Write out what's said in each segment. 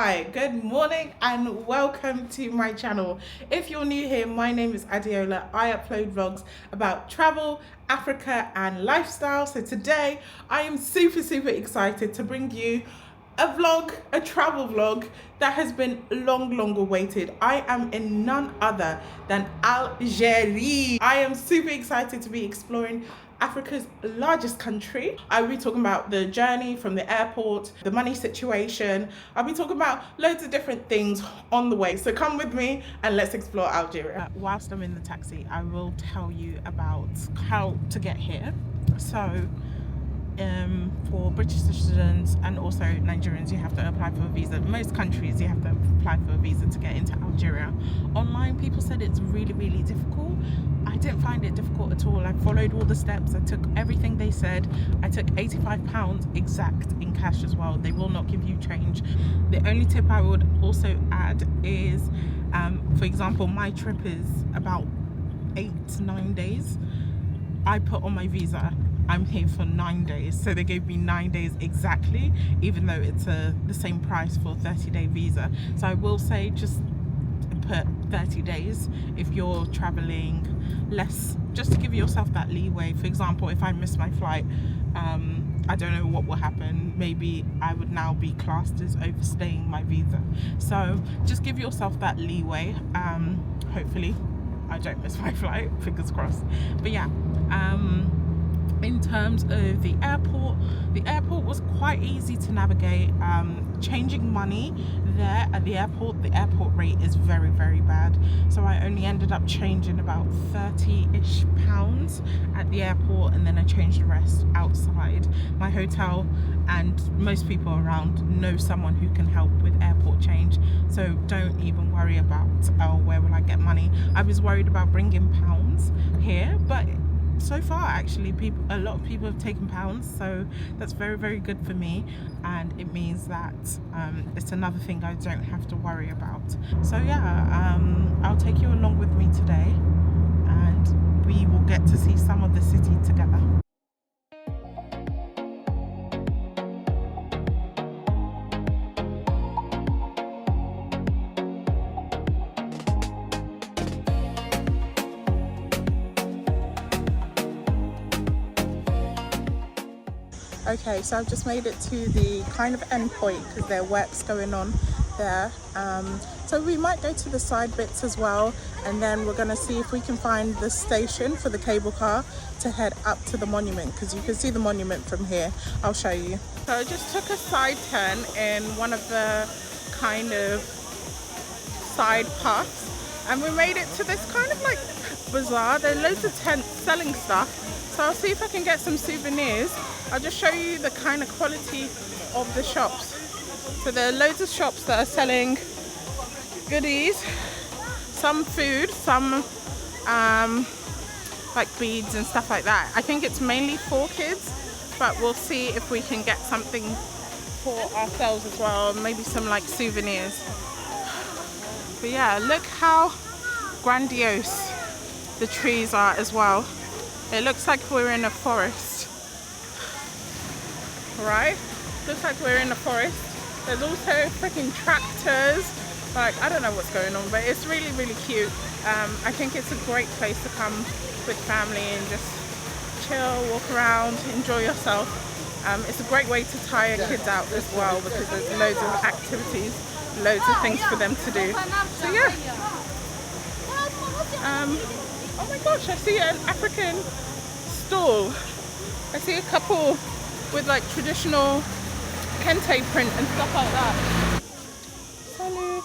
Hi, good morning and welcome to my channel. If you're new here, my name is Adiola. I upload vlogs about travel, Africa and lifestyle. So today I am super excited to bring you a vlog, a travel vlog that has been long awaited. I am in none other than Algeria. I am super excited to be exploring Africa's largest country. I'll be talking about the journey from the airport, the money situation. I'll be talking about loads of different things on the way. So come with me and let's explore Algeria. Whilst I'm in the taxi, I will tell you about how to get here. So for British citizens and also Nigerians, you have to apply for a visa. Most countries you have to apply for a visa to get into Algeria. Online, people said it's really difficult. I didn't find it difficult at all. I followed all the steps. I took everything they said. I took £85 exact in cash as well. They will not give you change. The only tip I would also add is, for example, my trip is about 8-9 days. I put on my visa, I'm here for 9 days, so they gave me 9 days exactly, even though it's the same price for a 30-day visa. So I will say just put 30 days if you're traveling less, just to give yourself that leeway. For example, if I miss my flight, I don't know what will happen. Maybe I would now be classed as overstaying my visa. So just give yourself that leeway. Hopefully I don't miss my flight, fingers crossed. But yeah, in terms of the airport was quite easy to navigate. Changing money there at the airport rate is very bad, so I only ended up changing about 30-ish pounds at the airport, and then I changed the rest outside my hotel. And most people around know someone who can help with airport change, so don't even worry about, oh, where will I get money. I was worried about bringing pounds here, but so far actually a lot of people have taken pounds, so that's very good for me, and it means that it's another thing I don't have to worry about. So yeah, I'll take you along with me today and we will get to see some of the city together. Okay, so I've just made it to the kind of end point because there are works going on there. So we might go to the side bits as well, and then we're going to see if we can find the station for the cable car to head up to the monument, because you can see the monument from here. I'll show you. So I just took a side turn in one of the kind of side paths, and we made it to this kind of like bazaar. There are loads of tents selling stuff, so I'll see if I can get some souvenirs. I'll just show you the kind of quality of the shops. So there are loads of shops that are selling goodies, some food, some like beads and stuff like that. I think it's mainly for kids, but we'll see if we can get something for ourselves as well, maybe some like souvenirs. But yeah, look how grandiose the trees are as well. It looks like we're in a forest. Right, looks like we're in the forest. There's also freaking tractors. Like, I don't know what's going on, but it's really cute. I think it's a great place to come with family and just chill, walk around, enjoy yourself. It's a great way to tire kids out as well, because there's loads of activities, loads of things for them to do. So yeah, oh my gosh, I see an African stall. I see a couple with like traditional kente print and stuff like that. Salut.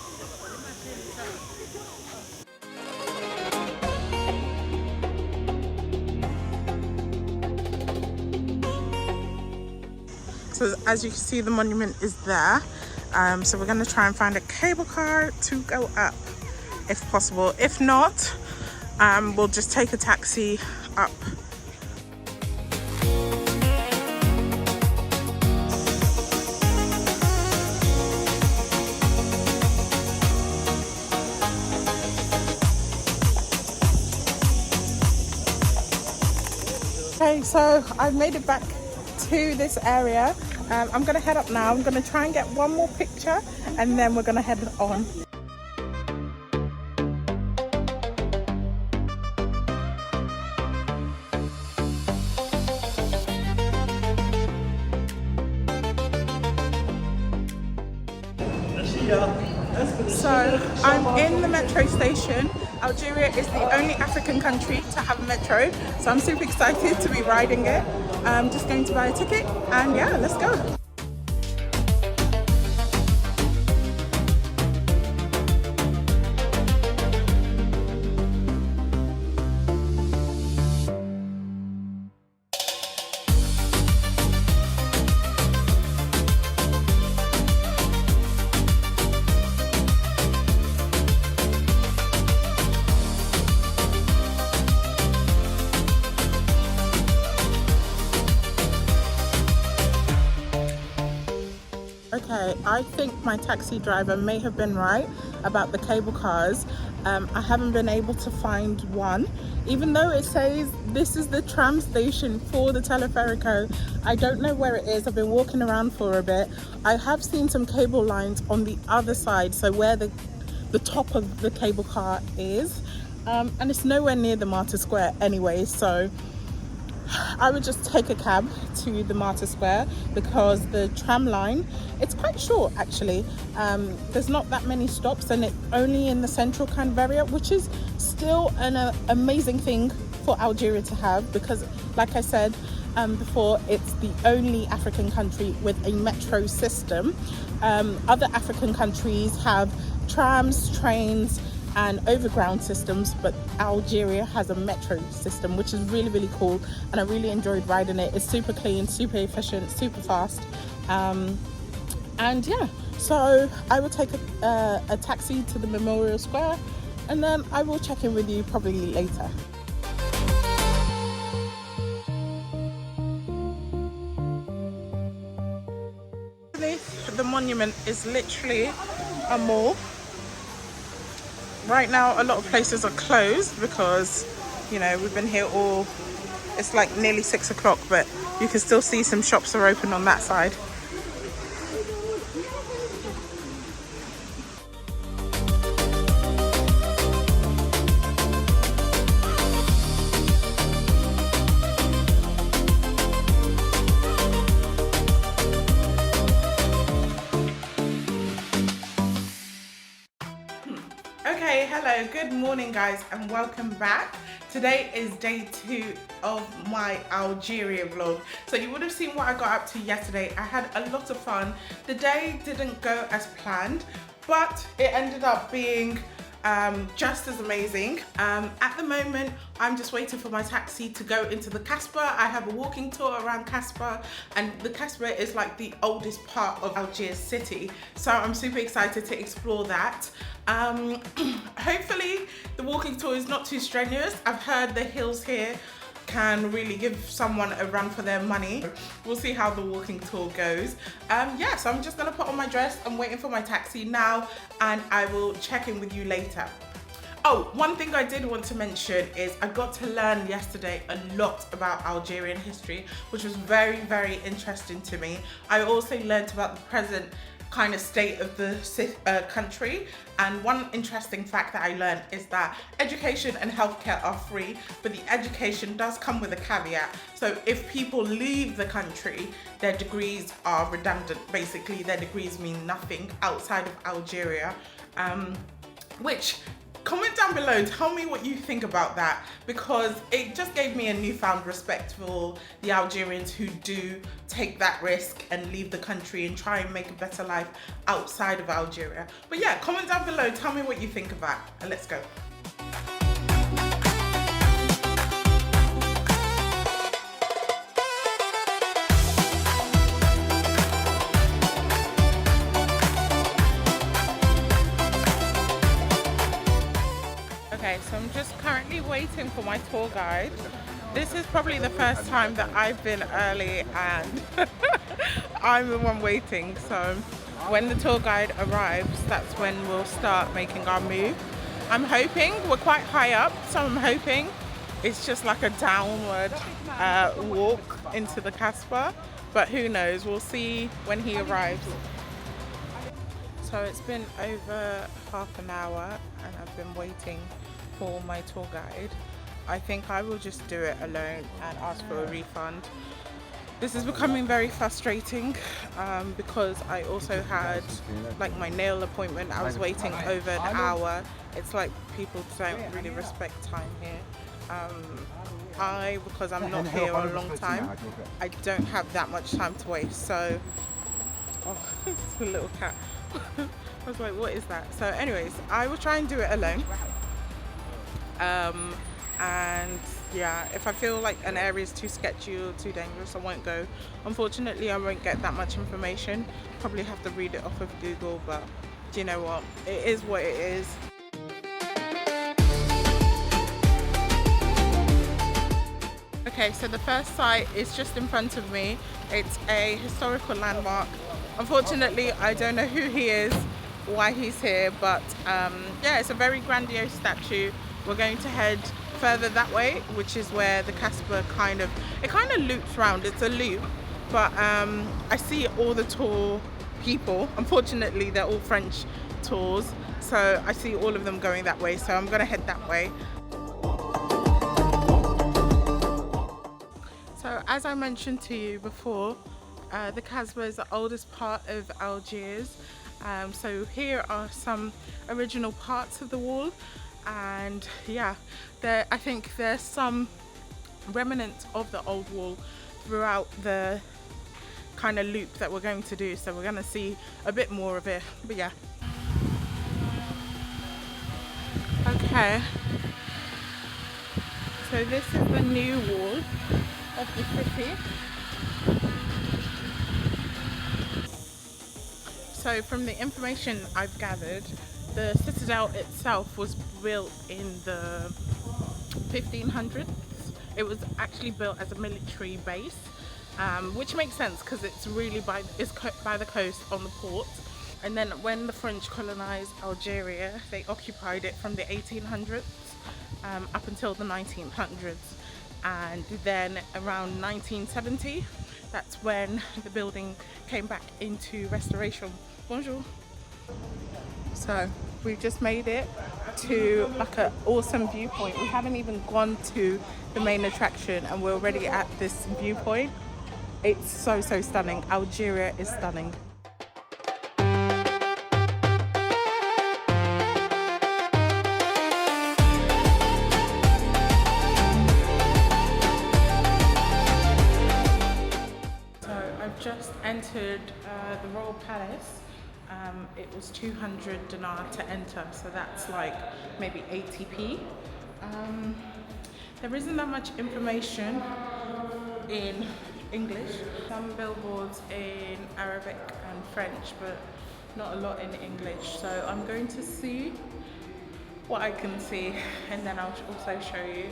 So as you can see, the monument is there. So we're going to try and find a cable car to go up if possible. If not, we'll just take a taxi up. Okay, so I've made it back to this area. I'm gonna head up now. I'm gonna try and get one more picture and then we're gonna head on. So I'm in the metro station. Algeria is the only African country to have a metro, so I'm super excited to be riding it. I'm just going to buy a ticket and yeah, let's go. Okay, I think my taxi driver may have been right about the cable cars. I haven't been able to find one, even though it says this is the tram station for the Teleferico. I don't know where it is. I've been walking around for a bit. I have seen some cable lines on the other side, so where the top of the cable car is, and it's nowhere near the Martyr Square anyway, so I would just take a cab to the Martyr Square because the tram line, it's quite short actually. There's not that many stops and it's only in the central kind of area, which is still an amazing thing for Algeria to have because, like I said before, it's the only African country with a metro system. Other African countries have trams, trains and overground systems, but Algeria has a metro system, which is really, really cool, and I really enjoyed riding it. It's super clean, super efficient, super fast, and yeah, so I will take a taxi to the Memorial Square and then I will check in with you probably later. The monument is literally a mall. Right now, a lot of places are closed because, you know, we've been here all, it's like nearly 6 o'clock, but you can still see some shops are open on that side. Okay, hello, good morning guys and welcome back. Today is day 2 of my Algeria vlog. So you would have seen what I got up to yesterday. I had a lot of fun. The day didn't go as planned, but it ended up being just as amazing. At the moment, I'm just waiting for my taxi to go into the CASBAH. I have a walking tour around CASBAH, and the CASBAH is like the oldest part of Algiers city. So I'm super excited to explore that. Hopefully the walking tour is not too strenuous. I've heard the hills here can really give someone a run for their money. We'll see how the walking tour goes. Yeah, so I'm just gonna put on my dress. I'm waiting for my taxi now and I will check in with you later. Oh, one thing I did want to mention is I got to learn yesterday a lot about Algerian history, which was very, very interesting to me. I also learned about the present kind of state of the country, and one interesting fact that I learned is that education and healthcare are free, but the education does come with a caveat. So if people leave the country, their degrees are redundant. Basically, their degrees mean nothing outside of Algeria, which, comment down below, tell me what you think about that, because it just gave me a newfound respect for the Algerians who do take that risk and leave the country and try and make a better life outside of Algeria. But yeah, comment down below, tell me what you think of that, and let's go. Okay, so I'm just currently waiting for my tour guide. This is probably the first time that I've been early and I'm the one waiting. So when the tour guide arrives, that's when we'll start making our move. I'm hoping, we're quite high up, so I'm hoping it's just like a downward walk into the CASBAH. but who knows, we'll see when he arrives. So it's been over half an hour and I've been waiting for my tour guide. I think I will just do it alone and ask for a refund. This is becoming very frustrating because I also had like my nail appointment. I was waiting over an hour. It's like people don't really respect time here. Because I'm not here a long time, I don't have that much time to waste. So, oh, it's a little cat. I was like, what is that? So anyways, I will try and do it alone. And yeah, if I feel like an area is too sketchy or too dangerous, I won't go. Unfortunately, I won't get that much information. Probably have to read it off of Google, but do you know what? It is what it is. Okay, so the first site is just in front of me. It's a historical landmark. Unfortunately, I don't know who he is, why he's here, but yeah, it's a very grandiose statue. We're going to head further that way, which is where the CASBAH kind of loops round. It's a loop, but I see all the tour people. Unfortunately, they're all French tours, so I see all of them going that way, so I'm gonna head that way. So as I mentioned to you before, the CASBAH is the oldest part of Algiers. So here are some original parts of the wall, and yeah, I think there's some remnants of the old wall throughout the kind of loop that we're going to do, so we're going to see a bit more of it, but yeah. Okay, so this is the new wall of the city. So from the information I've gathered, the citadel itself was built in the 1500s. It was actually built as a military base, which makes sense because it's really by the coast on the port. And then when the French colonized Algeria, they occupied it from the 1800s up until the 1900s. And then around 1970, that's when the building came back into restoration. Bonjour. So we've just made it to like an awesome viewpoint. We haven't even gone to the main attraction and we're already at this viewpoint. It's so stunning. Algeria is stunning. Just entered the Royal Palace. It was 200 dinar to enter, so that's like maybe 80p. There isn't that much information in English. Some billboards in Arabic and French, but not a lot in English. So I'm going to see what I can see, and then I'll also show you.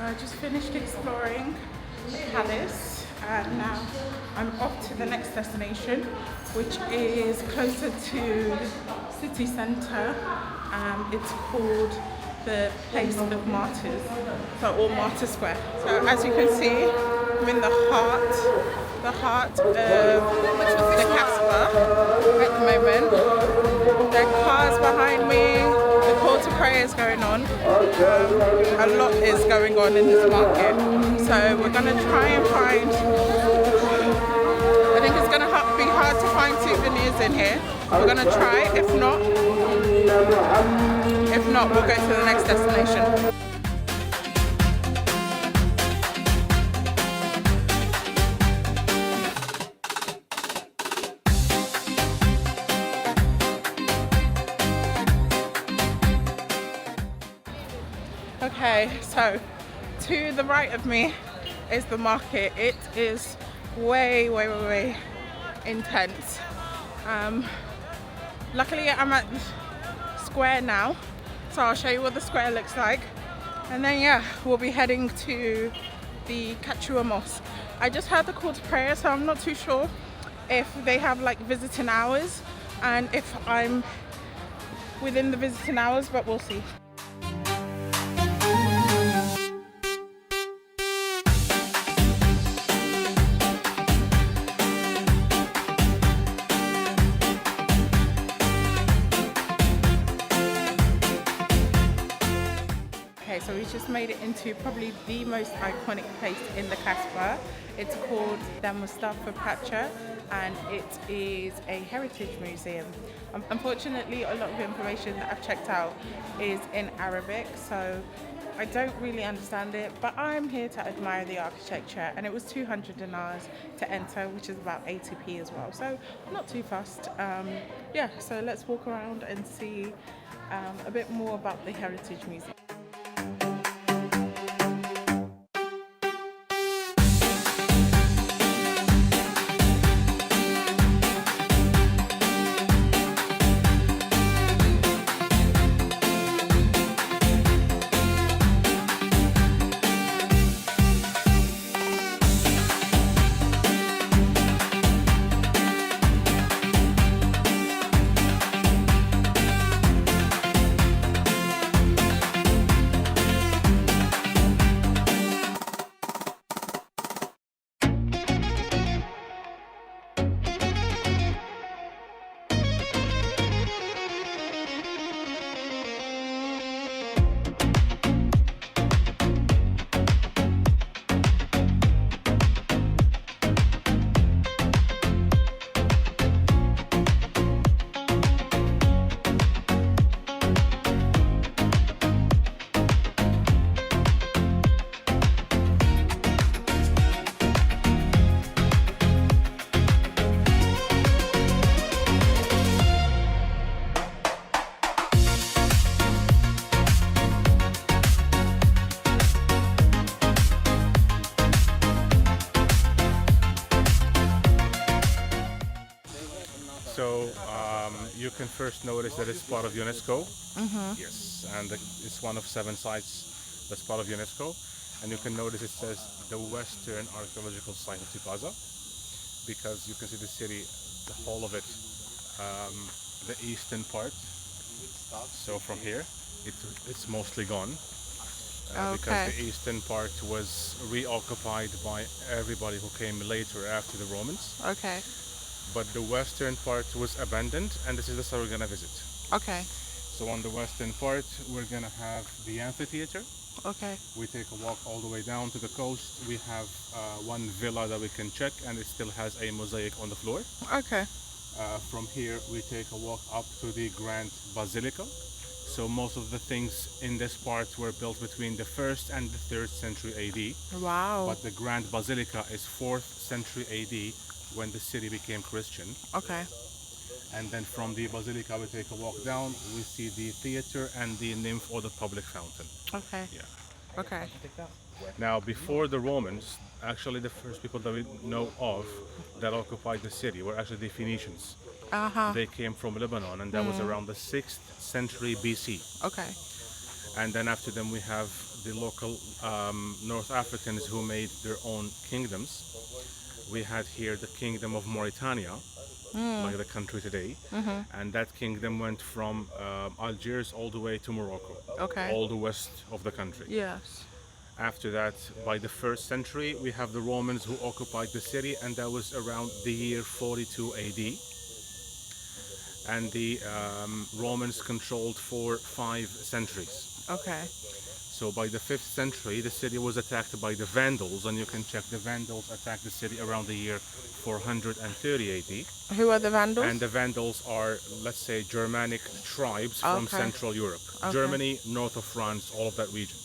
I just finished exploring the palace and now I'm off to the next destination, which is closer to the city centre. It's called the Place of Martyrs, or Martyr Square. So as you can see, I'm in the heart of the CASBAH at the moment. There are cars behind me. The call to prayer is going on. A lot is going on in this market. So we're going to try and find, I think it's going to be hard to find souvenirs in here. We're going to try. If not, we'll go to the next destination. Okay, so to the right of me is the market. It is way intense. Luckily I'm at the square now, so I'll show you what the square looks like, and then yeah, we'll be heading to the Kachua Mosque. I just heard the call to prayer, so I'm not too sure if they have like visiting hours and if I'm within the visiting hours, but we'll see. Okay, so we just made it into probably the most iconic place in the CASBAH. It's called the Mustafa Pacha, and it is a heritage museum. Unfortunately, a lot of the information that I've checked out is in Arabic, so I don't really understand it, but I'm here to admire the architecture, and it was 200 dinars to enter, which is about 80p as well, so not too fast. Yeah, so let's walk around and see a bit more about the heritage museum. So you can first notice that it's part of UNESCO. Yes, and it's one of 7 sites that's part of UNESCO. And you can notice it says the Western Archaeological Site of TIPAZA, because you can see the city, the whole of it, the eastern part. So from here, it's mostly gone. Because the eastern part was reoccupied by everybody who came later after the Romans. Okay. But the western part was abandoned, and this is the side we're gonna visit. Okay. So on the western part, we're gonna have the amphitheater. Okay. We take a walk all the way down to the coast. We have one villa that we can check, and it still has a mosaic on the floor. Okay. From here, we take a walk up to the Grand Basilica. So most of the things in this part were built between the 1st and the 3rd century AD. Wow. But the Grand Basilica is 4th century AD, when the city became Christian. Okay. And then from the basilica we take a walk down, we see the theater and the nymph or the public fountain. Okay. Yeah. Okay. Now before the Romans, actually the first people that we know of that occupied the city were actually the Phoenicians. They came from Lebanon, and that was around the 6th century BC. Okay. And then after them we have the local North Africans who made their own kingdoms. We had here the Kingdom of Mauritania, like the country today, and that kingdom went from Algiers all the way to Morocco, all the west of the country. Yes. After that, by the 1st century, we have the Romans who occupied the city, and that was around the year 42 AD. And the Romans controlled for 5 centuries. Okay. So by the 5th century, the city was attacked by the Vandals, and you can check the Vandals attacked the city around the year 430 AD. Who are the Vandals? And the Vandals are, let's say, Germanic tribes from Central Europe. Germany, north of France, all of that region.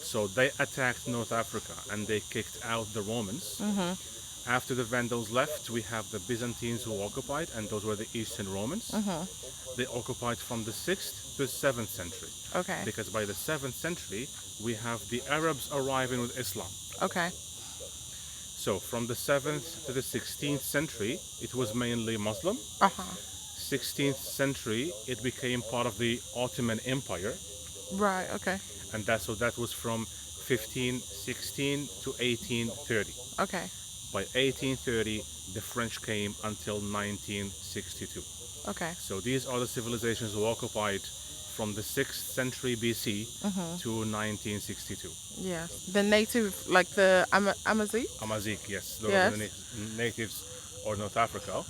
So they attacked North Africa, and they kicked out the Romans. After the Vandals left, we have the Byzantines who occupied, and those were the Eastern Romans. They occupied from the 6th to 7th century. Okay. Because by the 7th century, we have the Arabs arriving with Islam. Okay. So from the 7th to the 16th century, it was mainly Muslim. 16th century, it became part of the Ottoman Empire. Right, okay. And that was from 1516 to 1830. Okay. By 1830, the French came until 1962. Okay. So these are the civilizations who occupied from the 6th century BC to 1962. Yes. The native, like the Amazigh? Amazigh, yes. Those Yes. are the natives of North Africa.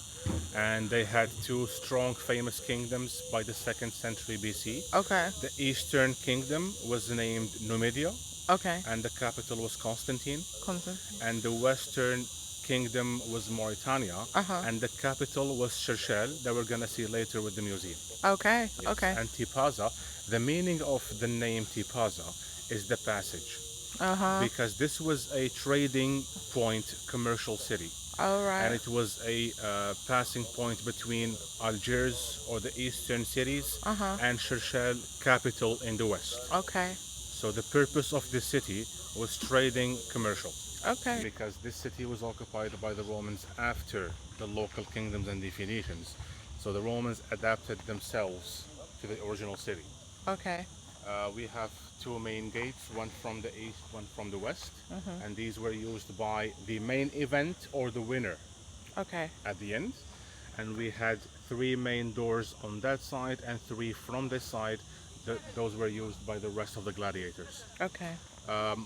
And they had two strong, famous kingdoms by the 2nd century BC. Okay. The Eastern Kingdom was named Numidia, Okay. and the capital was Constantine. Constant. And the Western Kingdom was Mauritania, and the capital was CHERCHELL, that we're gonna see later with the museum. Okay. Yes. Okay. And TIPAZA, the meaning of the name TIPAZA is the passage, because this was a trading point, commercial city. All right. And it was a passing point between Algiers, or the eastern cities, and CHERCHELL, capital in the west. Okay. So the purpose of this city was trading, commercial. Okay. Because this city was occupied by the Romans after the local kingdoms and the Phoenicians. So the Romans adapted themselves to the original city. Okay. We have two main gates, one from the east, one from the west. And these were used by the main event or the winner Okay. at the end. And we had three main doors on that side and three from this side. Those were used by the rest of the gladiators. Okay.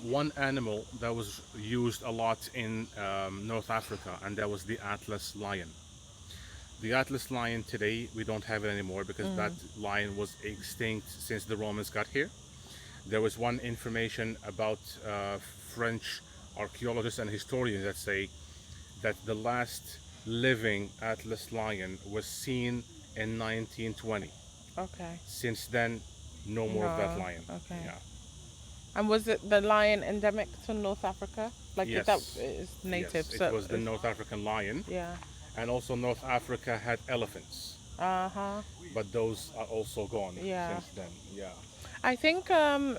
One animal that was used a lot in North Africa, and that was the Atlas lion. The Atlas lion today, we don't have it anymore because that lion was extinct since the Romans got here. There was one information about French archaeologists and historians that say that the last living Atlas lion was seen in 1920. Okay. Since then, no more of that No, lion. okay. Yeah. And was it the lion endemic to North Africa? Like Yes. that is native. Yes, so it was the North African lion. Yeah. And also North Africa had elephants, but those are also gone Yeah. since then. Yeah. I think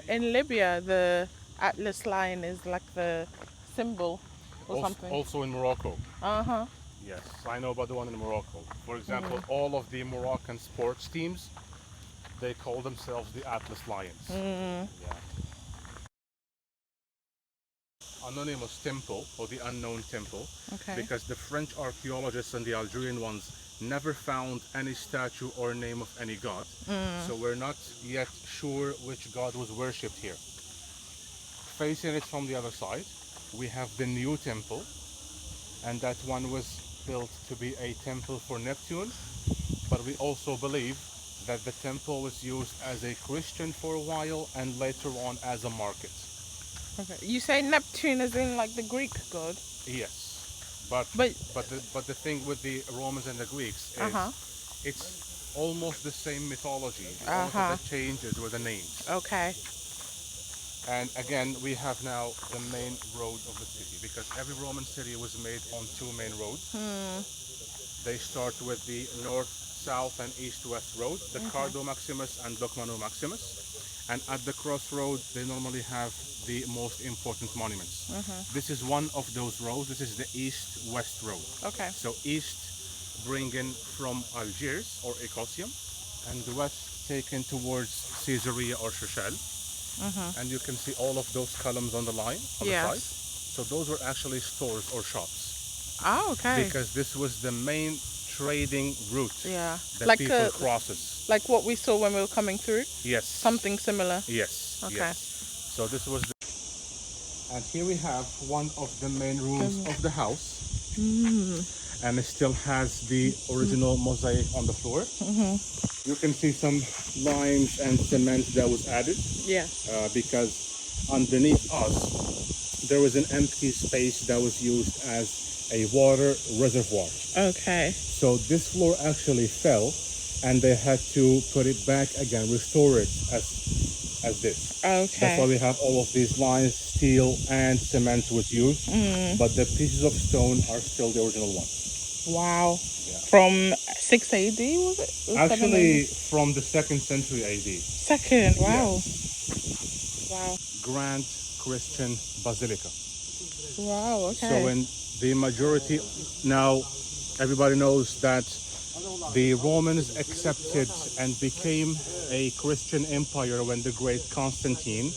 in Libya the Atlas lion is like the symbol or something. Also in Morocco. Uh-huh. Yes, I know about the one in Morocco. For example, all of the Moroccan sports teams, they call themselves the Atlas Lions. Yeah. Anonymous temple, or the unknown temple, Okay. because the French archaeologists and the Algerian ones never found any statue or name of any god. So we're not yet sure which god was worshipped here. Facing it from the other side, we have the new temple, and that one was built to be a temple for Neptune, but we also believe that the temple was used as a Christian for a while and later on as a market. Okay. You say Neptune as in like the Greek god? Yes, but the thing with the Romans and the Greeks is it's almost the same mythology. All of the changes were the names. Okay. And again, we have now the main road of the city, because every Roman city was made on two main roads. They start with the north, south, and east-west road, the Cardo Maximus and Docmano Maximus. And at the crossroad, they normally have the most important monuments. This is one of those roads. This is the east-west road. Okay. So east bringing from Algiers or Ecosium, and the west taken towards Caesarea or CHERCHELL. And you can see all of those columns on the line on the side. So those were actually stores or shops. Oh, okay. Because this was the main trading route that like people crosses. Like what we saw when we were coming through? Yes. Something similar? Yes. Okay. Yes. So this was the... And here we have one of the main rooms of the house. And it still has the original mosaic on the floor. You can see some limes and cement that was added. Yeah. Because underneath us, there was an empty space that was used as a water reservoir. Okay. So this floor actually fell, and they had to put it back again, restore it as as this. Okay. That's why we have all of these lines, steel and cement was used, but the pieces of stone are still the original one. Wow. Yeah. From 6 AD, was it? Or 7 Actually, AD? from the 2nd century AD. Second, wow. Yeah. Wow. Grand Christian Basilica. Wow, okay. So in the majority, now everybody knows that the Romans accepted and became a Christian empire when the great Constantine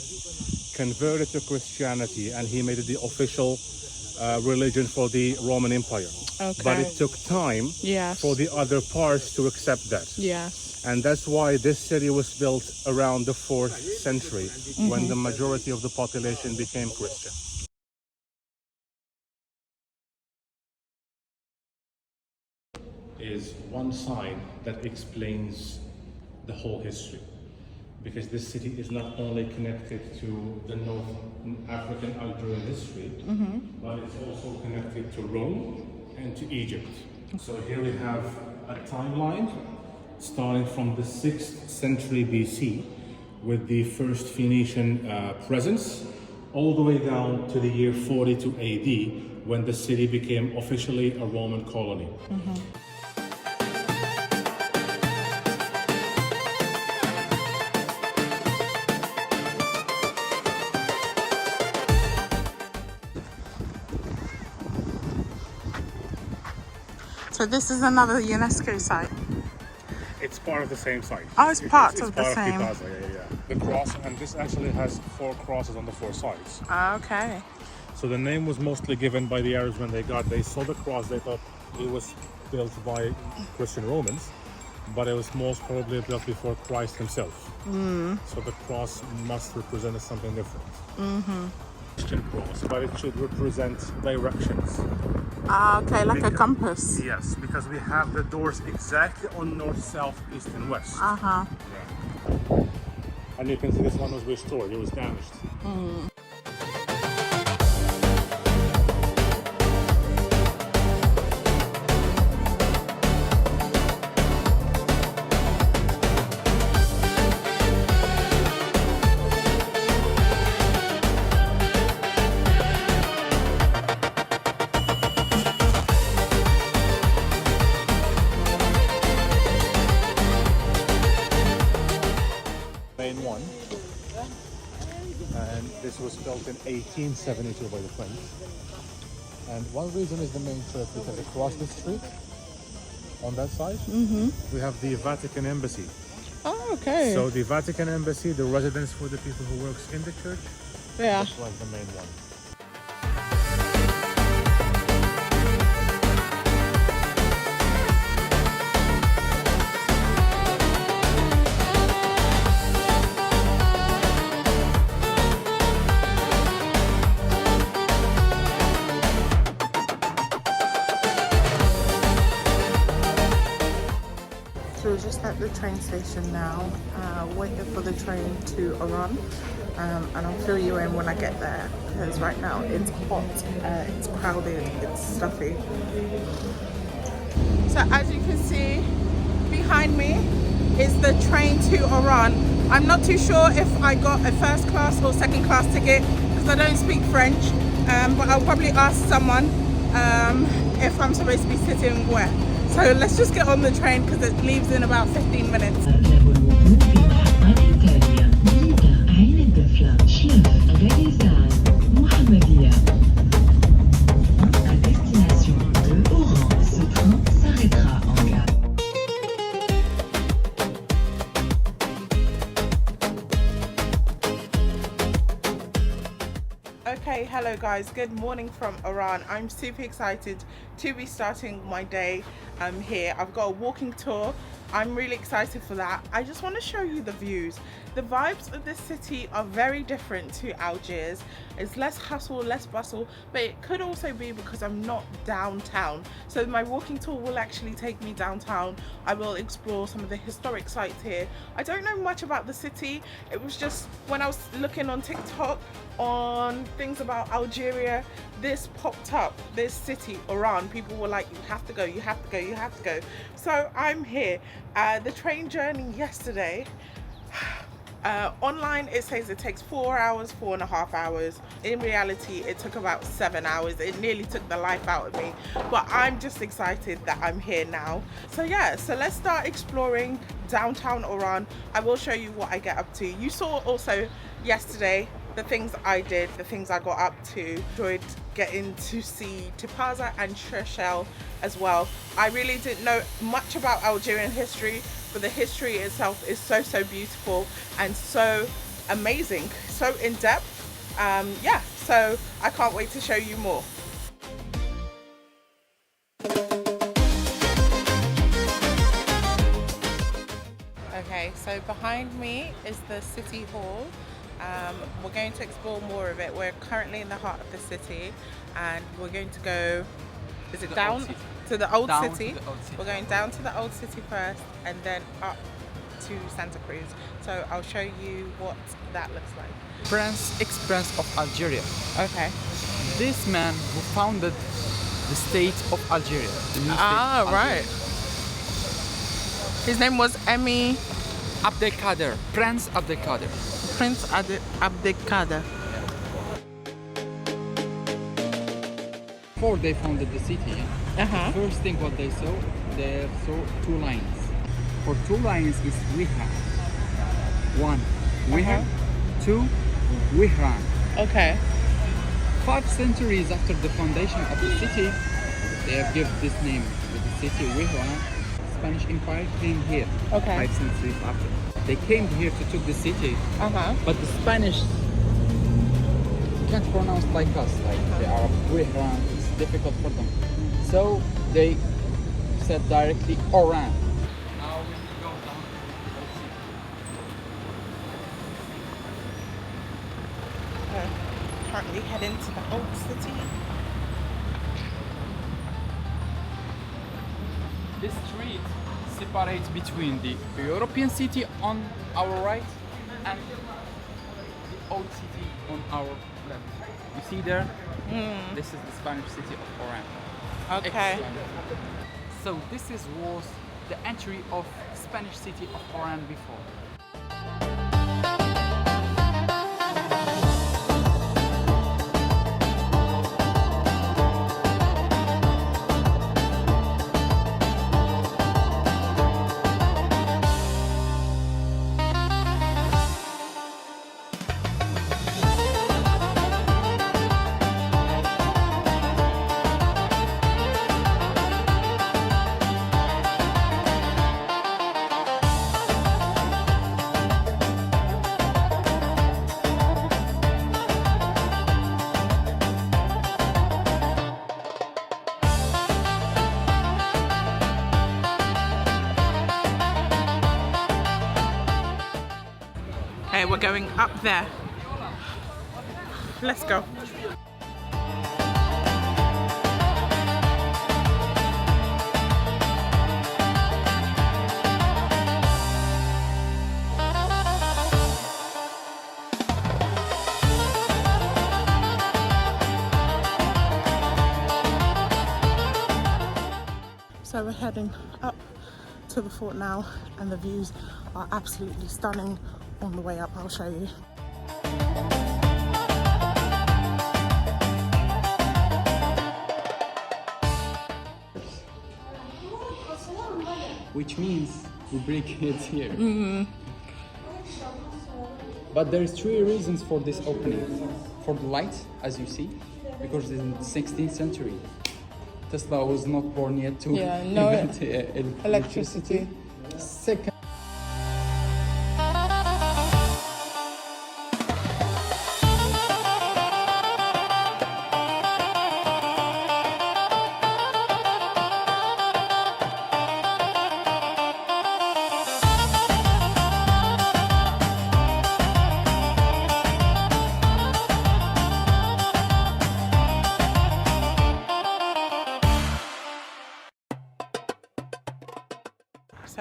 converted to Christianity, and he made it the official religion for the Roman Empire. Okay. But it took time Yes. for the other parts to accept that. Yes. And that's why this city was built around the 4th century, when the majority of the population became Christian. Is one sign that explains the whole history, because this city is not only connected to the North African Algerian history, but it's also connected to Rome and to Egypt. So here we have a timeline starting from the 6th century BC with the first Phoenician presence, all the way down to the year 42 AD, when the city became officially a Roman colony. So this is another UNESCO site. It's part of the same site. Oh, it's part of the part same. Of TIPAZA, yeah. The cross, and this actually has 4 crosses on the 4 sides. Okay. So the name was mostly given by the Arabs when they saw the cross, they thought it was built by Christian Romans, but it was most probably built before Christ himself. So the cross must represent something different. Christian cross, but it should represent directions. Okay, like a compass. Yes, because we have the doors exactly on north, south, east, and west. Uh-huh. Yeah. And you can see this one was restored, it was damaged. In One, and this was built in 1872 by the French. And one reason is the main church, because across the street, on that side, we have the Vatican Embassy. Oh, okay. So the Vatican Embassy, the residence for the people who works in the church, yeah. that was the main one. So we're just at the train station now, waiting for the train to Oran, and I'll fill you in when I get there, because right now it's hot, it's crowded, it's stuffy. So as you can see behind me is the train to Oran. I'm not too sure if I got a first class or second class ticket, because I don't speak French, but I'll probably ask someone if I'm supposed to be sitting where. So let's just get on the train because it leaves in about 15 minutes. Okay, hello guys, good morning from Oran. I'm super excited to be starting my day here. I've got a walking tour. I'm really excited for that. I just want to show you the views. The vibes of this city are very different to Algiers. It's less hustle, less bustle, but it could also be because I'm not downtown. So my walking tour will actually take me downtown. I will explore some of the historic sites here. I don't know much about the city. It was just when I was looking on TikTok on things about Algeria, this popped up, this city, Oran. People were like, you have to go, you have to go, you have to go. So I'm here. The train journey yesterday Online it says it takes 4 hours, 4.5 hours. In reality it took about 7 hours. It nearly took the life out of me, but I'm just excited that I'm here now. So yeah, so let's start exploring downtown Oran. I will show you what I get up to. You saw also yesterday the things I did, the things I got up to. Enjoyed getting to see TIPAZA and CHERCHELL as well. I really didn't know much about Algerian history, but the history itself is so beautiful and so amazing, so in depth. Yeah, so I can't wait to show you more. Okay, so behind me is the city hall. We're going to explore more of it. We're currently in the heart of the city and we're going to go down to the old city. We're going down to the old city first and then up to Santa Cruz. So I'll show you what that looks like. Prince, ex-Prince of Algeria. Okay. This man who founded the state of Algeria. The new state of Algeria. Right. His name was Abdelkader. Prince Abdelkader. Prince Abdelkader. Before they founded the city, first thing what they saw 2 lines. For 2 lines is Wihra. 1, Wihra. 2, Wihran. Okay. 5 centuries after the foundation of the city, they have given this name to the city Wihran. Spanish Empire came here 5 centuries after. They came here to take the city, but the Spanish can't pronounce like us, like they are Wihran. It's difficult for them. So they said directly Oran. Now we go down to the old city. Currently heading to the old city. This street separates between the European city on our right and the old city on our left. You see there? This is the Spanish city of Oran. Okay. So this was the entry of Spanish city of Oran before. Okay, we're going up there. Let's go. So we're heading up to the fort now and the views are absolutely stunning on the way up. I'll show you. Which means we break heads here. But there is 3 reasons for this opening. For the light, as you see, because in the 16th century, Tesla was not born yet to invent electricity. Second,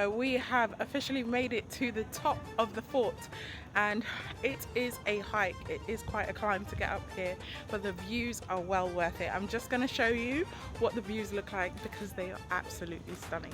So we have officially made it to the top of the fort and it is a hike. It is quite a climb to get up here, but the views are well worth it. I'm just going to show you what the views look like because they are absolutely stunning.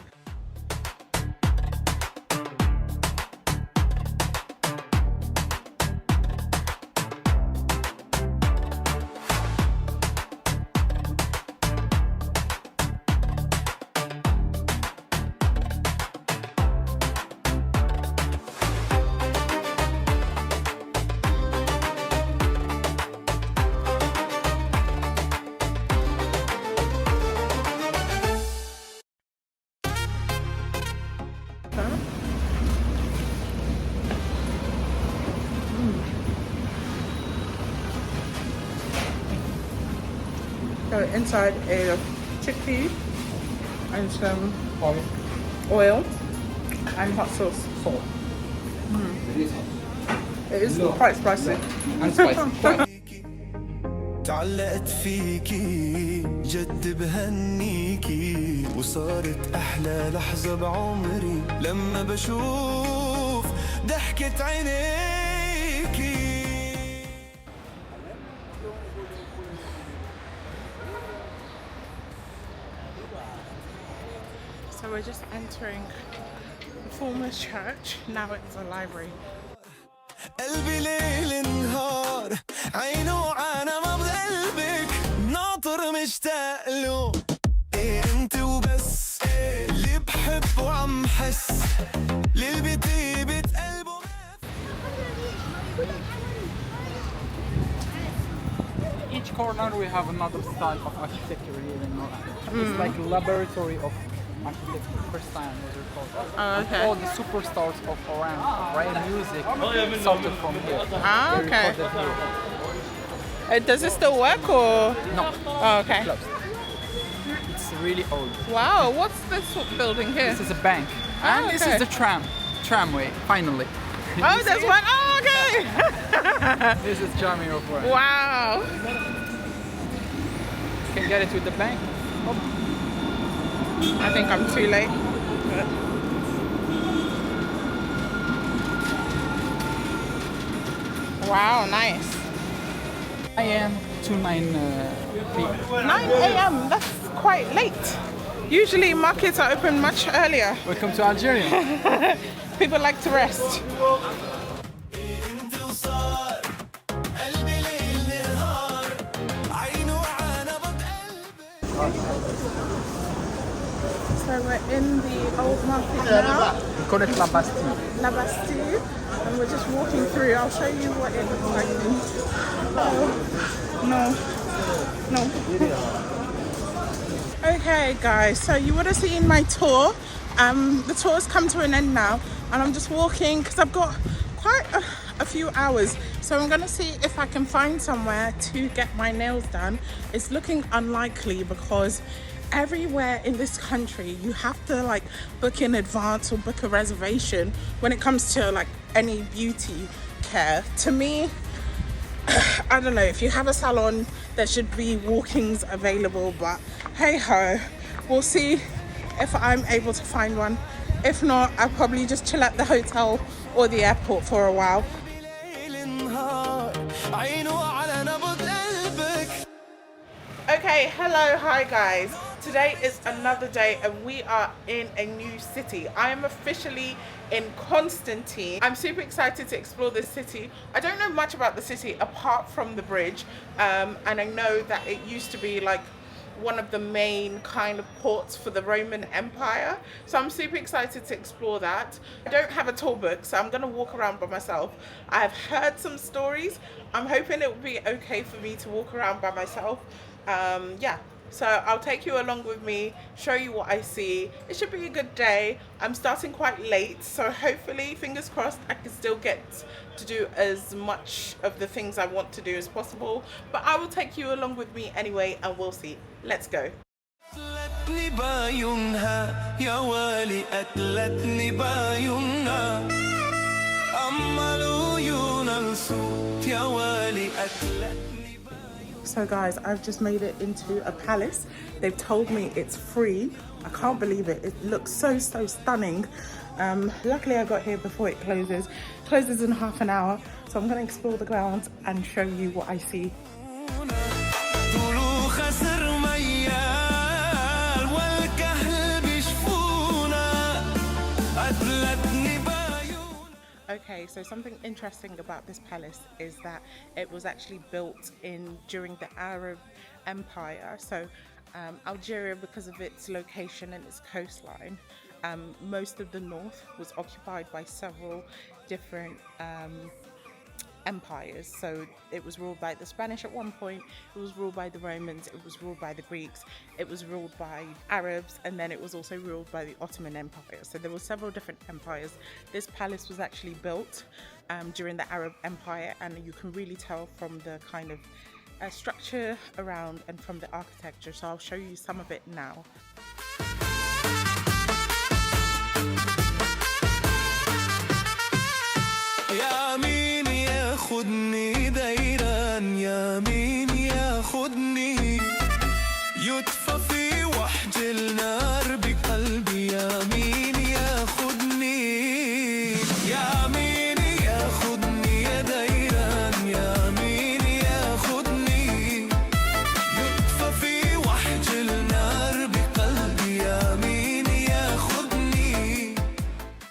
So inside is chickpea and some oil and hot sauce. Salt. It is quite spicy. And spicy. تعلقت فيكي جد بهنيكي وصارت أحلى لحظة بعمري لما بشوف ضحكة عينيكي. So we're just entering the former church. Now it's a library. قلبي ليل نهار عينه أنا ما بقلبك ناطر مشتاق له إيه أنت وبس إيه اللي بحب وعم حس للي بطيبة قلبه. Each corner we have another style of architecture here in Oran. It's like a laboratory of architecture. First time was recorded. Oh, okay. All the superstars of Oran, Oran music, started from here. Ah, They okay. recorded here. Does it still work or? No, Oh, okay. closed. It's really old. Wow, what's this building here? This is a bank, and this okay. is the tramway. Finally. Oh, there's one. Oh, okay. This is charming of Oran. Wow. You can get it with the bank. I think I'm too late. Wow, nice. 9 a.m. to 9 p.m. 9 a.m. That's quite late. Usually markets are open much earlier. Welcome to Algeria. People like to rest. So we're in the old market now, We call it La Bastille. La Bastille, and we're just walking through. I'll show you what it looks like. Oh, no. Okay guys, so you would have seen my tour. The tour's come to an end now, and I'm just walking because I've got quite a few hours. So I'm gonna see if I can find somewhere to get my nails done. It's looking unlikely because everywhere in this country you have to like book in advance or book a reservation when it comes to like any beauty care. To me, I don't know, if you have a salon there should be walk-ins available, but hey ho, we'll see if I'm able to find one. If not, I'll probably just chill at the hotel or the airport for a while. Okay, hello, hi guys. Today is another day and we are in a new city. I am officially in Constantine. I'm super excited to explore this city. I don't know much about the city apart from the bridge, and I know that it used to be like one of the main kind of ports for the Roman Empire. So I'm super excited to explore that. I don't have a tour book, so I'm gonna walk around by myself. I've heard some stories. I'm hoping it will be okay for me to walk around by myself. Yeah, so I'll take you along with me, show you what I see. It should be a good day. I'm starting quite late, so hopefully, fingers crossed, I can still get to do as much of the things I want to do as possible. But I will take you along with me anyway, and we'll see. Let's go. قتلتني بعيونها يا والي قتلتني بعيونها أما العيون الصوت يا والي قتلتني. So guys, I've just made it into a palace. They've told me it's free. I can't believe it. It looks so stunning. Luckily I got here before it closes. It closes in half an hour. So I'm gonna explore the grounds and show you what I see. Okay, so something interesting about this palace is that it was actually built during the Arab Empire. So Algeria, because of its location and its coastline, most of the north was occupied by several different empires. So it was ruled by the Spanish at one point, it was ruled by the Romans, it was ruled by the Greeks, it was ruled by Arabs, and then it was also ruled by the Ottoman Empire. So there were several different empires. This palace was actually built during the Arab Empire, and you can really tell from the kind of structure around and from the architecture, so I'll show you some of it now. يا مين ياخدني دايرا يا مين ياخدني يطفى في وحج النار بقلبي يا مين ياخدني يا مين ياخدني يا دايرا يا مين ياخدني يطفى في وحج النار بقلبي يا مين ياخدني.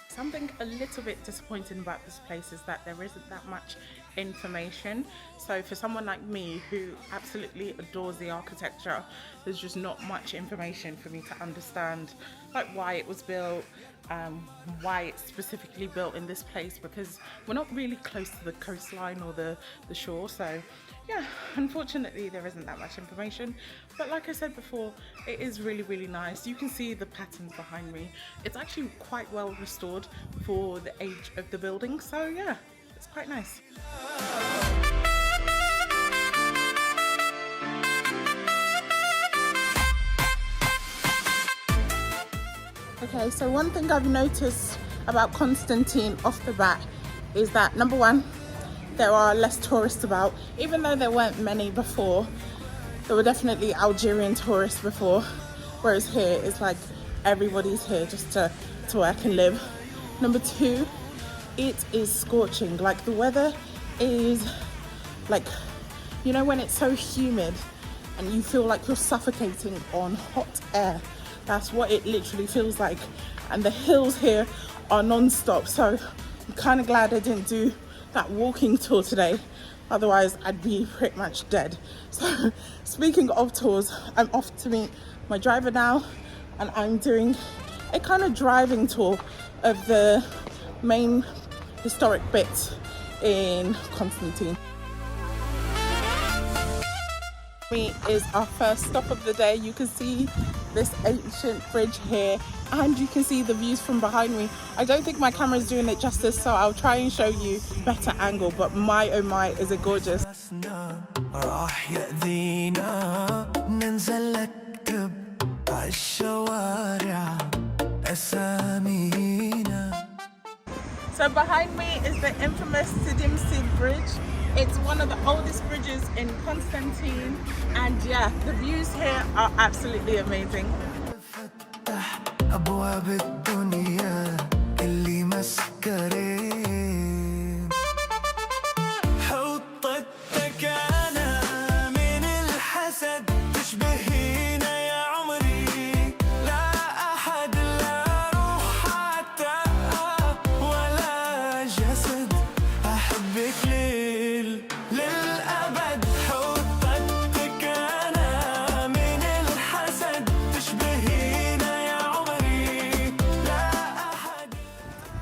Something a little bit disappointing about this place is that there isn't that much information. So for someone like me who absolutely adores the architecture, there's just not much information for me to understand, like why it was built, why it's specifically built in this place, because we're not really close to the coastline or the shore. So yeah, unfortunately there isn't that much information, but like I said before, it is really nice. You can see the patterns behind me. It's actually quite well restored for the age of the building, so yeah, it's quite nice. Okay, so one thing I've noticed about Constantine off the bat is that, number one, there are less tourists about. Even though there weren't many before, there were definitely Algerian tourists before, whereas here it's like everybody's here just to work and live. Number two, it is scorching. Like the weather is like, you know when it's so humid and you feel like you're suffocating on hot air? That's what it literally feels like. And the hills here are non-stop, so I'm kind of glad I didn't do that walking tour today, otherwise I'd be pretty much dead. So speaking of tours, I'm off to meet my driver now, and I'm doing a kind of driving tour of the main historic bits in Constantine. Is our first stop of the day. You can see this ancient bridge here, and you can see the views from behind me. I don't think my camera is doing it justice, so I'll try and show you better angle, but my oh my, is it gorgeous. So behind me is the infamous TIDIS bridge. It's one of the oldest bridges in Constantine, and yeah, the views here are absolutely amazing.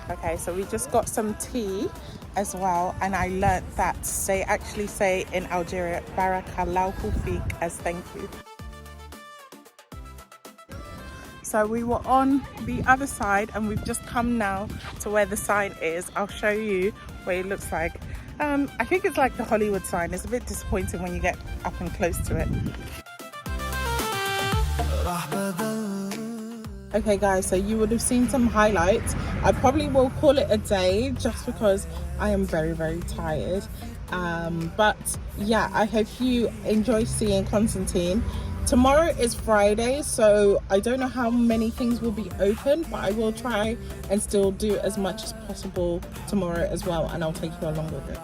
Okay, so we just got some tea as well, and I learnt that they actually say in Algeria, Barakallahu Fik, as thank you. So we were on the other side, and we've just come now to where the sign is. I'll show you what it looks like. I think it's like the Hollywood sign. It's a bit disappointing when you get up and close to it. Okay guys, so you would have seen some highlights. I probably will call it a day just because I am very tired. But yeah, I hope you enjoy seeing Constantine. Tomorrow is Friday, so I don't know how many things will be open, but I will try and still do as much as possible tomorrow as well, and I'll take you along with it.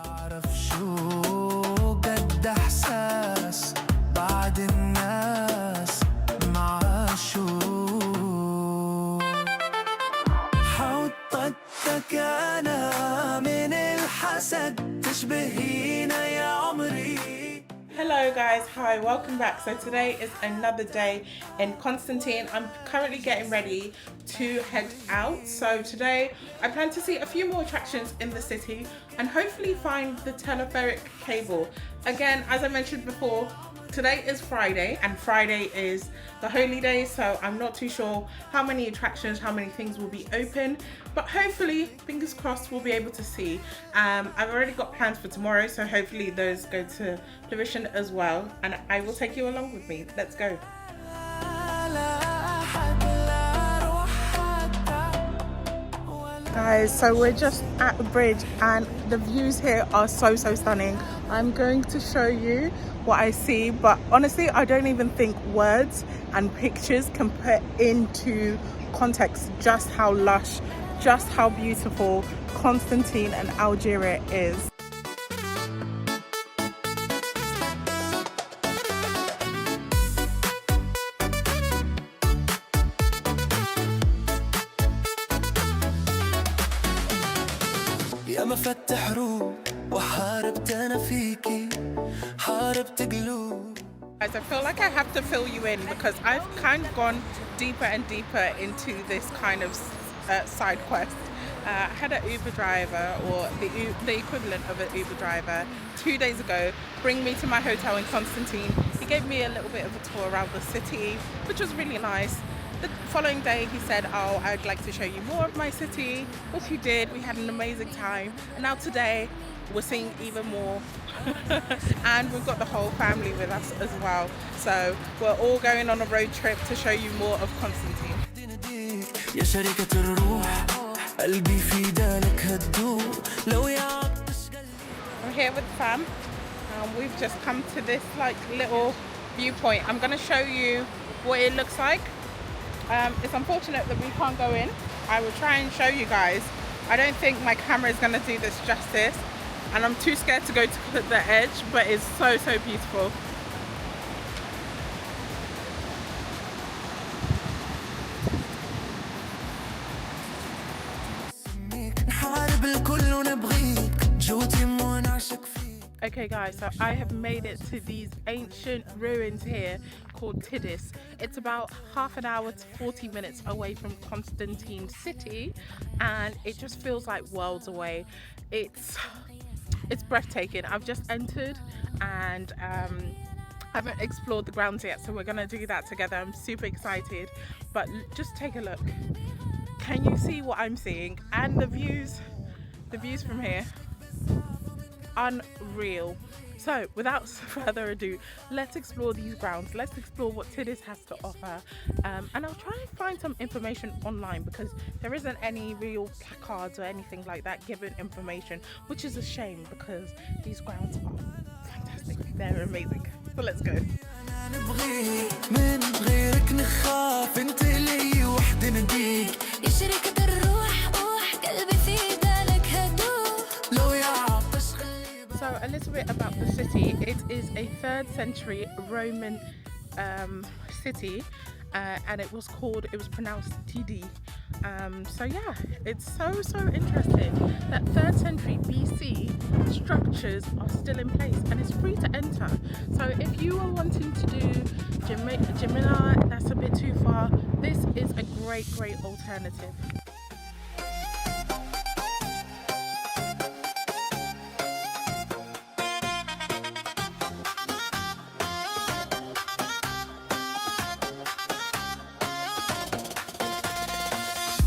Hello guys, hi, welcome back. So today is another day in Constantine. I'm currently getting ready to head out. So today I plan to see a few more attractions in the city and hopefully find the telepheric cable. Again, as I mentioned before, Today is Friday, and Friday is the holy day, so I'm not too sure how many attractions, how many things will be open, but hopefully, fingers crossed, we'll be able to see. I've already got plans for tomorrow, so hopefully those go to fruition as well, and I will take you along with me. Let's go. Guys, so we're just at the bridge and the views here are so stunning. I'm going to show you what I see, but honestly I don't even think words and pictures can put into context just how lush, just how beautiful Constantine and Algeria is. يا مفتح روح وحاربت أنا فيكي حاربت قلوب. Guys, I feel like I have to fill you in because I've kind of gone deeper and deeper into this kind of side quest. I had an Uber driver, or the equivalent of an Uber driver, 2 days ago bring me to my hotel in Constantine. He gave me a little bit of a tour around the city, which was really nice. The following day he said, oh, I'd like to show you more of my city, which he did. We had an amazing time, and now today we're seeing even more. And we've got the whole family with us as well, so we're all going on a road trip to show you more of Constantine. يا شريكة الروح قلبي في دالك هتدوب لو يعطش قلبي. I'm here with fam. We've just come to this like little viewpoint. I'm going to show you what it looks like. It's unfortunate that we can't go in. I will try and show you guys. I don't think my camera is going to do this justice, and I'm too scared to go to the edge, but it's so beautiful. نحارب الكل ونبغيك جوتي مو نعشق فيك. Okay guys, so I have made it to these ancient ruins here called TIDIS. It's about half an hour to 40 minutes away from Constantine city, and it just feels like worlds away. It's breathtaking. I've just entered and I haven't explored the grounds yet, so we're gonna do that together. I'm super excited, but just take a look. Can you see what I'm seeing? And the views from here, unreal. So without further ado, let's explore these grounds. Let's explore what TIDIS has to offer, and I'll try and find some information online because there isn't any real placards or anything like that giving information, which is a shame because these grounds are fantastic. They're amazing. So let's go. من غيرك نخاف انت لي وحدة نديك يا شريكة الروح روح قلبي في بالك هدوء لو يعطش قلبي. So a little bit about the city. It is a 3rd century Roman city, and it was pronounced TIDIS. So yeah, it's so interesting that 3rd century BC structures are still in place and it's free to enter. So if you are wanting to do DJEMILA, that's a bit too far, this is a great alternative.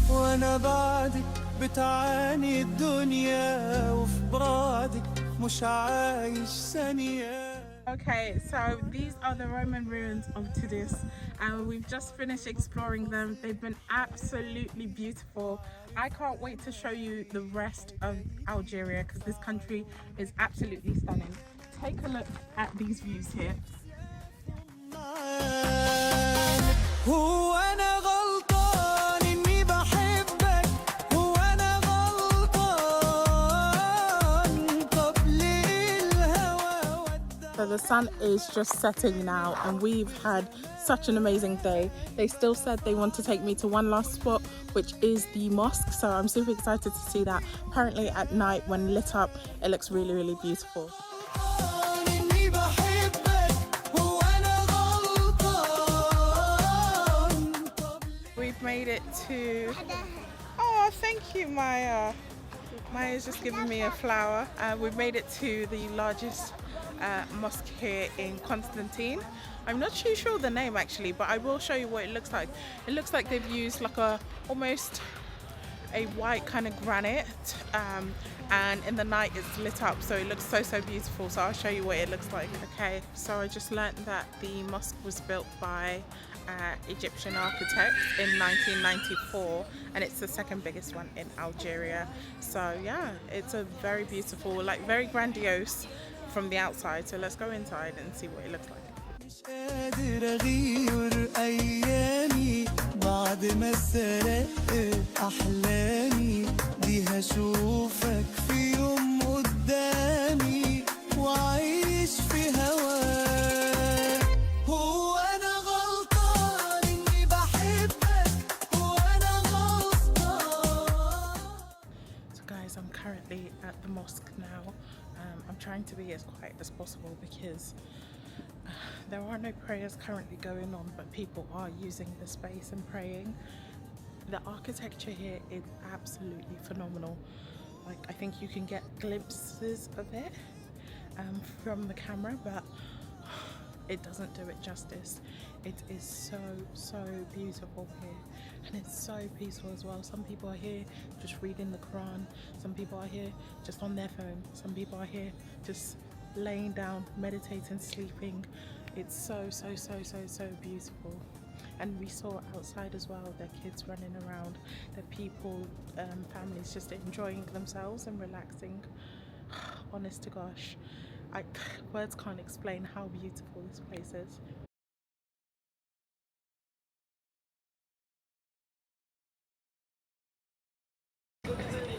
وانا بعدك بتعاني الدنيا وفي بعدك مش عايش ثانية. Okay, so these are the Roman ruins of TIDIS, and we've just finished exploring them. They've been absolutely beautiful. I can't wait to show you the rest of Algeria because this country is absolutely stunning. Take a look at these views here. هو أنا غلطان إني بحبك هو أنا غلطان طب ليه الهوى ودع. So the sun is just setting now, and we've had such an amazing day. They still said they want to take me to one last spot, which is the mosque, so I'm super excited to see that. Apparently at night when lit up it looks really beautiful. We've made it to... Oh, thank you, Maya. Maya's just giving me a flower. We've made it to the largest mosque here in Constantine. I'm not too sure the name actually, but I will show you what it looks like. It looks like they've used like almost a white kind of granite, and in the night it's lit up, so it looks so beautiful. So I'll show you what it looks like. Okay, so I just learned that the mosque was built by Egyptian architects in 1994, and it's the second biggest one in Algeria. So yeah, it's a very beautiful, like very grandiose from the outside. So let's go inside and see what it looks like. مش قادر أغير أيامي بعد ما سرقت أحلامي دي هشوفك في يوم قدامي وعايش في هواك هو أنا غلطان إني بحبك هو أنا غلطان. So guys, I'm currently at the mosque now. I'm trying to be as quiet as possible because there are no prayers currently going on, but people are using the space and praying. The architecture here is absolutely phenomenal. Like, I think you can get glimpses of it from the camera, but it doesn't do it justice. It is so beautiful here, and it's so peaceful as well. Some people are here just reading the Quran, some people are here just on their phone, some people are here just laying down, meditating, sleeping. It's so beautiful. And we saw outside as well, their kids running around, their people, families just enjoying themselves and relaxing. Honest to gosh, words can't explain how beautiful this place is.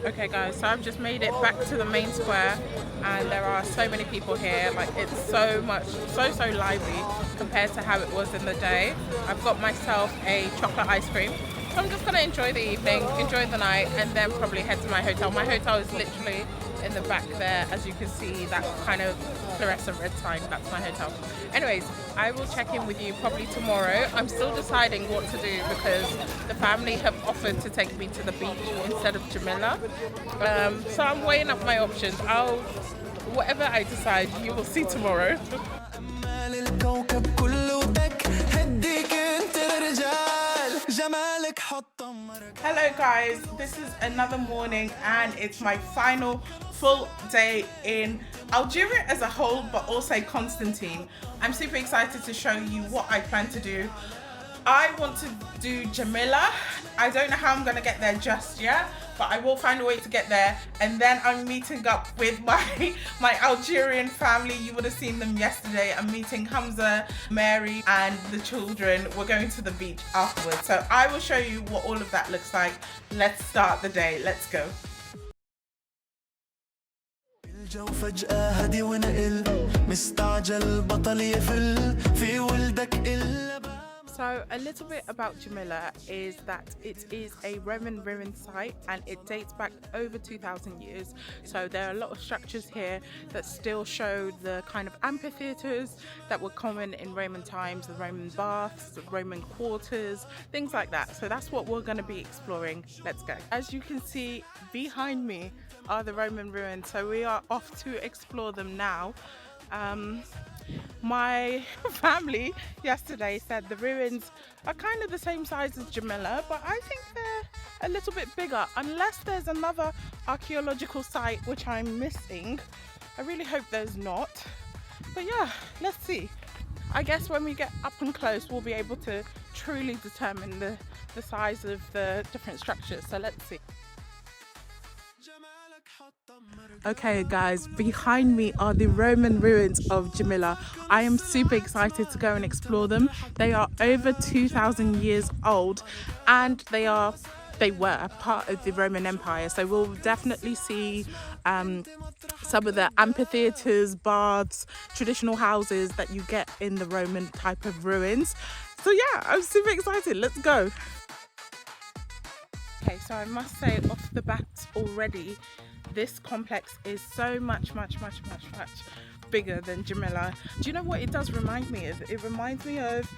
Okay guys, so I've just made it back to the main square, and there are so many people here. Like, it's so lively compared to how it was in the day. I've got myself a chocolate ice cream, so I'm just gonna enjoy the evening, enjoy the night, and then probably head to my hotel. My hotel is literally in the back there, as you can see, that kind of fluorescent red sign. That's my hotel. Anyways, I will check in with you probably tomorrow. I'm still deciding what to do because the family have offered to take me to the beach instead of Jamila. So I'm weighing up my options. Whatever I decide, you will see tomorrow. Hello guys, this is another morning and it's my final full day in Algeria as a whole, but also Constantine. I'm super excited to show you what I plan to do. I want to do Jamila. I don't know how I'm gonna get there just yet, but I will find a way to get there. And then I'm meeting up with my Algerian family. You would have seen them yesterday. I'm meeting Hamza, Mary, and the children. We're going to the beach afterwards. So I will show you what all of that looks like. Let's start the day. Let's go. الجو فجأة هدي ونقل مستعجل بطل يفل في ولدك إلا. So a little bit about Jamila is that it is a Roman ruin site and it dates back over 2,000 years. So there are a lot of structures here that still show the kind of amphitheatres that were common in Roman times, the Roman baths, the Roman quarters, things like that. So that's what we're going to be exploring. Let's go. As you can see behind me are the Roman ruins. So we are off to explore them now. My family yesterday said the ruins are kind of the same size as Jamila, but I think they're a little bit bigger, unless there's another archaeological site which I'm missing. I really hope there's not, but yeah, let's see. I guess when we get up and close we'll be able to truly determine the size of the different structures, so let's see. Okay guys, behind me are the Roman ruins of Jamila. I am super excited to go and explore them. They are over 2,000 years old and they were part of the Roman Empire, so we'll definitely see some of the amphitheatres, baths, traditional houses that you get in the Roman type of ruins. So yeah, I'm super excited. Let's go. Okay, so I must say off the bat already, this complex is so much bigger than Jemila. Do you know what it does remind me of? It reminds me of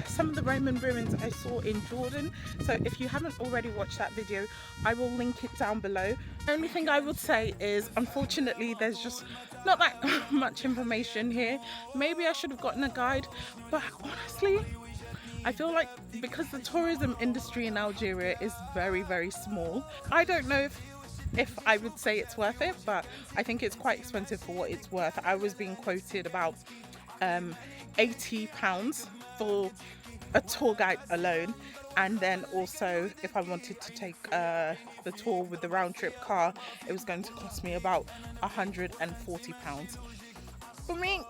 some of the Roman ruins I saw in Jordan. So if you haven't already watched that video, I will link it down below. The only thing I would say is, unfortunately, there's just not that much information here.Maybe I should have gotten a guide, but honestly, I feel like because the tourism industry in Algeria is very small, I don't know if I would say it's worth it, but I think it's quite expensive for what it's worth. I was being quoted about £80 for a tour guide alone, and then also if I wanted to take the tour with the round trip car, it was going to cost me about £140. For me,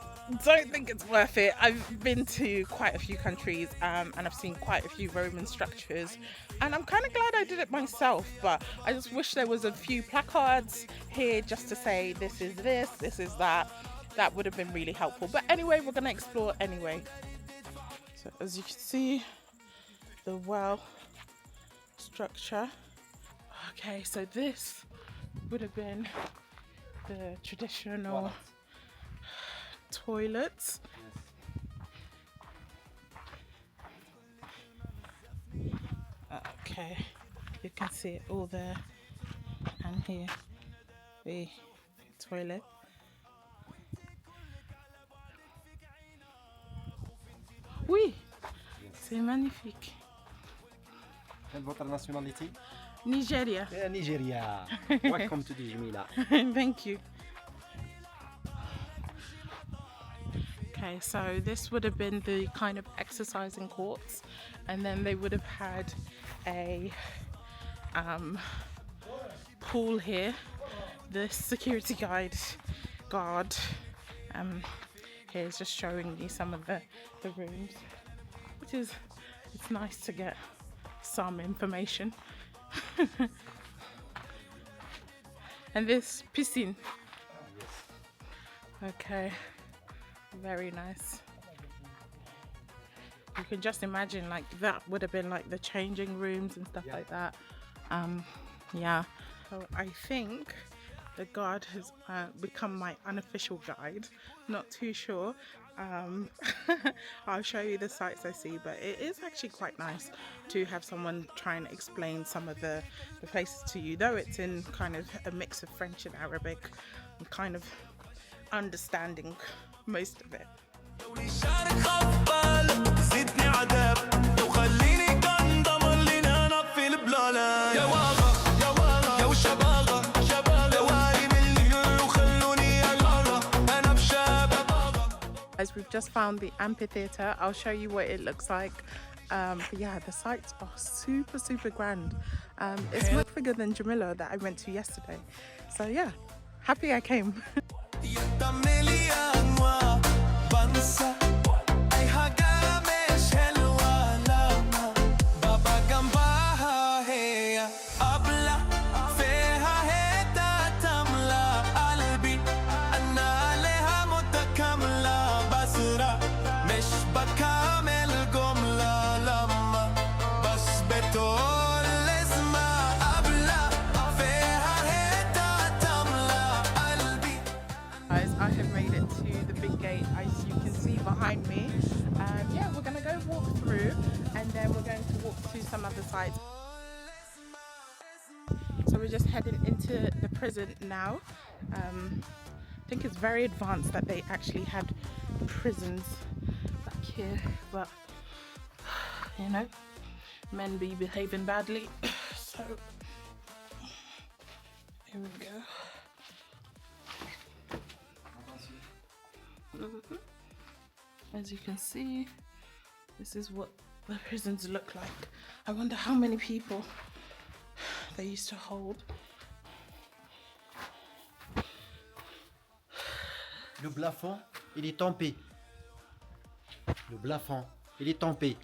don't think it's worth it. I've been to quite a few countries and I've seen quite a few Roman structures, and I'm kind of glad I did it myself, but I just wish there was a few placards here just to say this is this, this is that. That would have been really helpful. But anyway, we're going to explore anyway. So as you can see, the well structure. Okay, so this would have been the traditional toilets. Okay, you can see it all there, and here the toilet. Oui, c'est magnifique. Quelle est votre nationalité? Nigeria. Yeah, Nigeria. Welcome to DJEMILA. Thank you. Okay, so this would have been the kind of exercising courts, and then they would have had a pool here. The security guard here is just showing me some of the rooms, which is, it's nice to get some information. And this piscine. Okay, very nice. You can just imagine like that would have been like the changing rooms and stuff like that. Yeah, so I think the guard has become my unofficial guide. Not too sure. I'll show you the sights I see, but it is actually quite nice to have someone try and explain some of the places to you, though it's in kind of a mix of French and Arabic. I'm kind of understanding most of it. As we've just found the amphitheatre, I'll show you what it looks like. But yeah, the sights are super grand. It's much bigger than Jemila that I went to yesterday. So yeah, happy I came. I have made it to the big gate, as you can see behind me. Yeah, we're gonna go walk through, and then we're going to walk to some other sites. So we're just heading into the prison now. I think it's very advanced that they actually had prisons back here, but you know, men be behaving badly. So here we go. As you can see, this is what the prisons look like. I wonder how many people they used to hold. Le plafond, il est tempé. Le plafond, il est tempé.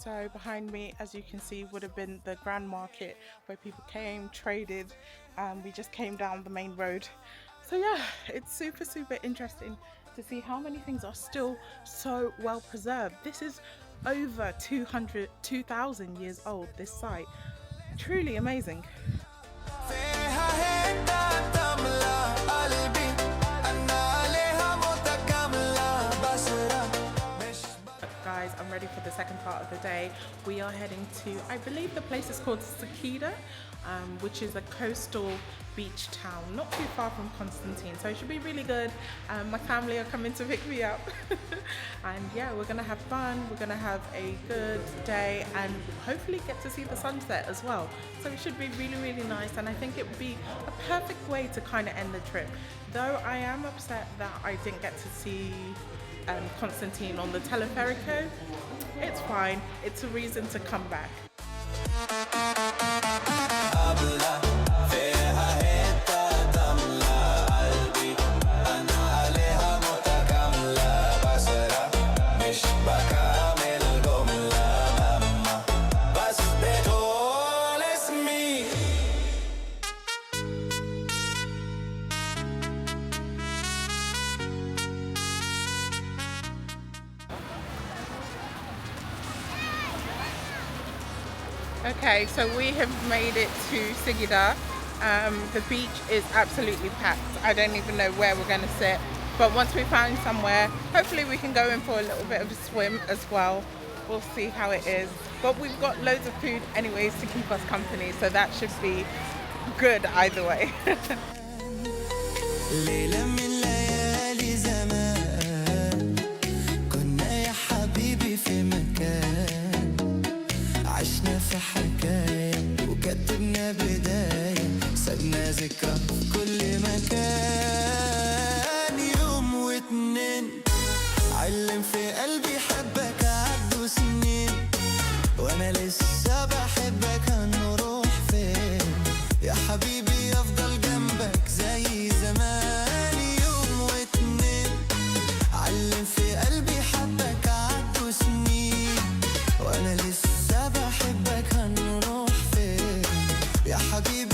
So behind me, as as you can see, would have been the Grand Market where people came, traded. We just came down the main road. So yeah, it's super interesting to see how many things are still so well preserved. This is over 2,000 years old, this site. Truly amazing. Guys, I'm ready for the second part of the day. We are heading to, I believe the place is called SIKIDA, which is a coastal beach town not too far from Constantine, so it should be really good. My family are coming to pick me up and yeah, we're gonna have fun, we're gonna have a good day and hopefully get to see the sunset as well. So it should be really nice, and I think it would be a perfect way to kind of end the trip. Though I am upset that I didn't get to see Constantine on the Teleferico. It's fine, it's a reason to come back. Okay, so we have made it to SIKIDA. The beach is absolutely packed. I don't even know where we're going to sit, but once we find somewhere, hopefully we can go in for a little bit of a swim as well. We'll see how it is. But we've got loads of food anyways to keep us company, so that should be good either way. في حكاية وكتبنا بداية سابنا ذكرى في كل مكان يوم واتنين علم في قلبي حبك عدوا سنين وانا لسه بحبك هنروح فين يا حبيبي افضل جنبك زي زمان يوم واتنين علم في قلبي حبك عدوا سنين وانا لسه بحبك هنروح فين يا حبيبي